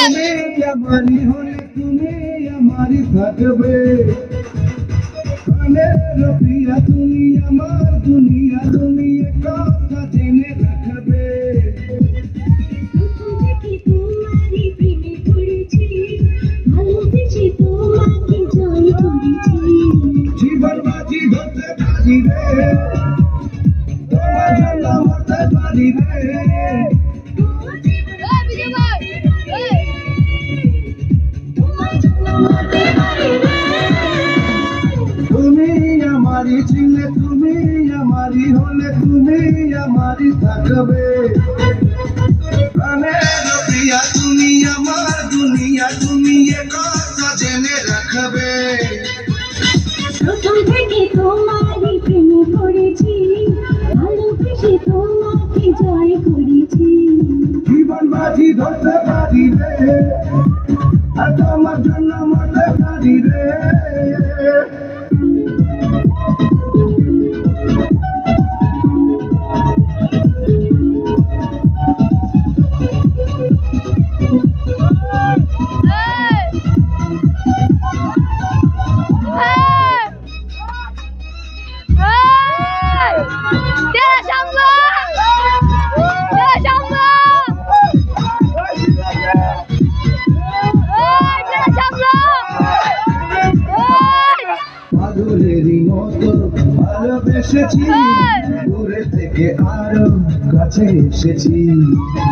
আমারই হলে তুমি আমারই থাকবে, প্রাণের প্রিয়া তুমি আমার দুনিয়া, তুমি কথা জেনে রাখবে। তোমারই প্রেমে পড়েছি, ভালোবেসে তোমাকে জয় করেছি। জীবন বাজি ধরতে পারি রে, তোমার জন্য মরতে পারি রে। তুমি আমারই ছিলে, তুমি আমারই হলে, তুমি আমারই থাকবে, প্রাণের প্রিয়া তুমি আমার দুনিয়া, তুমি কথা জেনে রাখবে। প্রথম থেকে তোমারই প্রেমে পড়েছি, ভালোবেসে তোমাকে জয় করেছি। জীবন বাজি ধরতে পারি রে, আর তোমার জন্য মরতে পারি রে। পাগলেরই মতো ভালোবেসেছি, দূরে থেকে আরো কাছে এসেছি।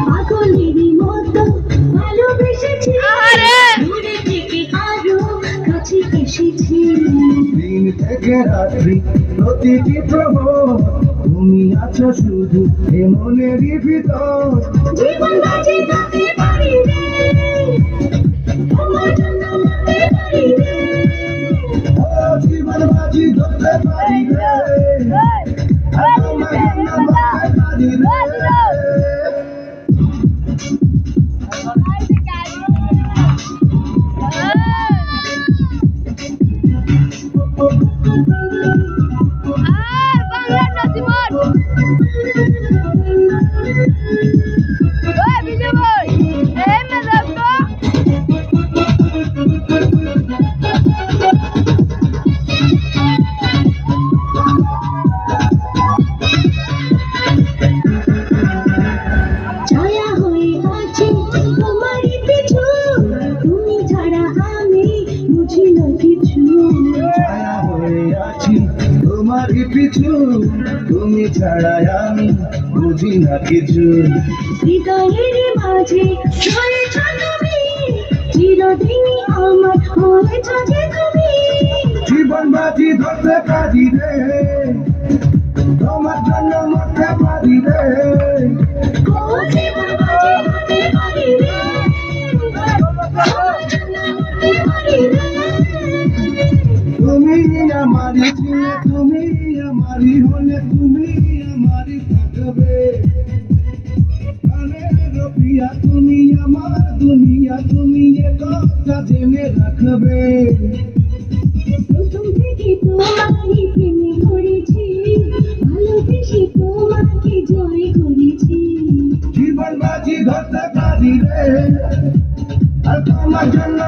পাগলেরই মতো ভালোবেসেছি, দূরে থেকে আরো কাছে এসেছি। দিন থেকে রাত্রি প্রতিটি প্রহর তুমি আছো শুধু এ মনেরই ভিতর। জীবন বাজি ধরতে পারি রে, তোমার জন্য মরতে পারি রে। ও জীবন বাজি ধরতে পারি রে, আর তোমার জন্য মরতে পারি রে। ছায়া হয়ে আছে তোমারই পিছু, তুমি ছাড়া আমি বুঝি না কিছু। ছায়া হয়ে আছি তোমারই পিছু, তুমি ছাড়া আমি বুঝি না কিছু। হৃদয়ের মাঝে রয়েছ তুমি, চিরদিনই আমার হয়েছ যে তুমি। জীবন বাজি ধরতে পারি রে, তোমার জন্য মরতে পারি রে। ও জীবন বাজি ধরতে পারি রে, তোমার জন্য মরতে পারি রে। তুমি আমারই ছিলে, তুমি আমারই হলে, তুমি আমারই থাকবে, প্রাণের প্রিয়া তুমি আমার দুনিয়া, তুমি কথা জেনে রাখবে। প্রথম থেকে তোমারই প্রেমে পড়েছি, ভালোবেসে তোমাকে জয় করেছি। জীবন বাজি ধরতে পারি রে, আর তোমার জন্য